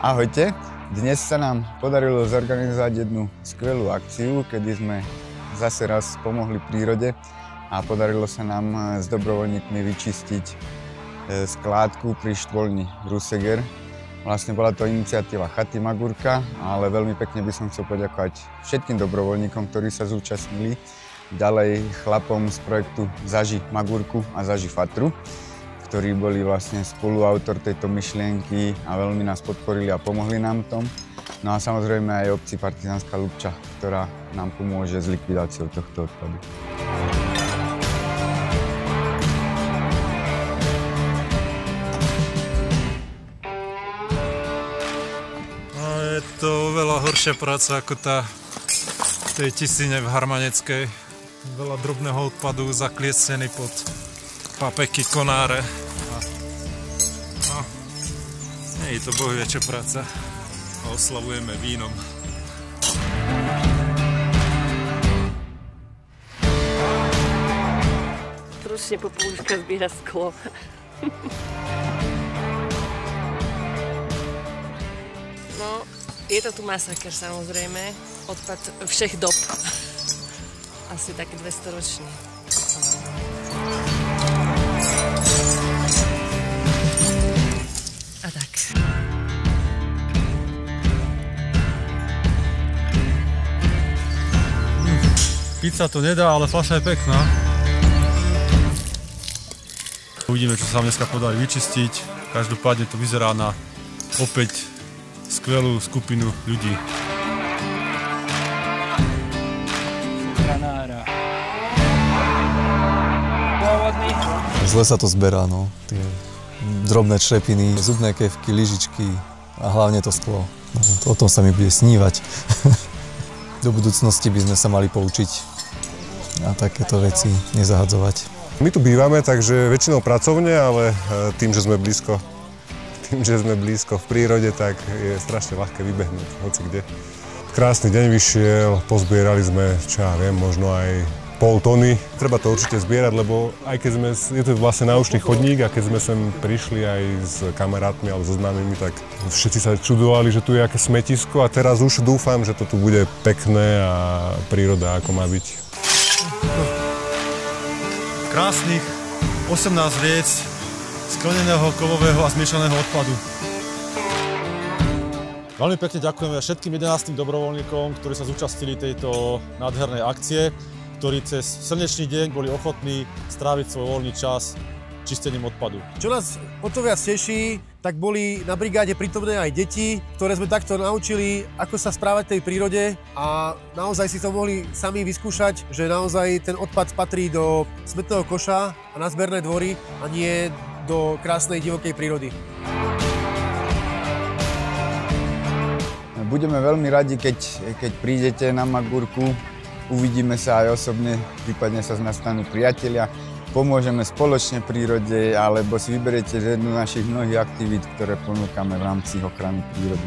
Ahojte, dnes sa nám podarilo zorganizovať jednu skvelú akciu, kedy sme zase raz pomohli prírode a podarilo sa nám s dobrovoľníkmi vyčistiť skládku pri štvoľni Ruseger. Vlastne bola to iniciatíva Chaty Magurka, ale veľmi pekne by som chcel poďakovať všetkým dobrovoľníkom, ktorí sa zúčastnili. Ďalej chlapom z projektu Zaži Magurku a Zaži Fatru, ktorí boli vlastne spoluautor tejto myšlienky a veľmi nás podporili a pomohli nám v tom. No a samozrejme aj obci Partizánska Ľupča, ktorá nám pomôže s likvidáciou tohto odpadu. No, je to veľa horšia práca ako tá v tej Tisine v Harmaneckej. Veľa drobného odpadu zakliesnený pod papeky, konáre. Nie je to bohvie čo práca. A oslavujeme vínom. Stručne popolúška zbiera sklo. No, je to tu masaker samozrejme. Odpad všech dob. Asi taký 200-ročný. A tak. Pizza to nedá, ale fľaša je pekná. Uvidíme, čo sa nám dneska podarí vyčistiť. Každopádne to vyzerá na opäť skvelú skupinu ľudí. Zle sa to zberá, no. Tie drobné črepiny, zubné kefky, lyžičky a hlavne to sklo. No, o tom sa mi bude snívať. Do budúcnosti by sme sa mali poučiť a takéto veci nezahadzovať. My tu bývame, takže väčšinou pracovne, ale tým, že sme blízko v prírode, tak je strašne ľahké vybehnúť hocikde. Krásny deň vyšiel, pozbierali sme, čo ja viem, možno aj pol tony. Treba to určite zbierať, lebo aj keď je to vlastne náušný chodník a keď sme sem prišli aj s kamarátmi alebo so známymi, tak všetci sa čudovali, že tu je aké smetisko a teraz už dúfam, že to tu bude pekné a príroda ako má byť. Krásnych 18 vriec skleneného, kovového a zmiešaného odpadu. Veľmi pekne ďakujeme všetkým 11 dobrovoľníkom, ktorí sa zúčastnili tejto nádhernej akcie, ktorí cez slnečný deň boli ochotní stráviť svoj voľný čas čistením odpadu. Čo nás o to viac teší, tak boli na brigáde prítomné aj deti, ktoré sme takto naučili, ako sa správať v tej prírode a naozaj si to mohli sami vyskúšať, že naozaj ten odpad patrí do smetného koša a na zberné dvory a nie do krásnej divokej prírody. Budeme veľmi radi, keď prídete na Magurku. Uvidíme sa aj osobne, prípadne sa z nás stanú priatelia. Pomôžeme spoločne prírode, alebo si vyberiete jednu z našich mnohých aktivít, ktoré ponúkame v rámci ochrany prírody.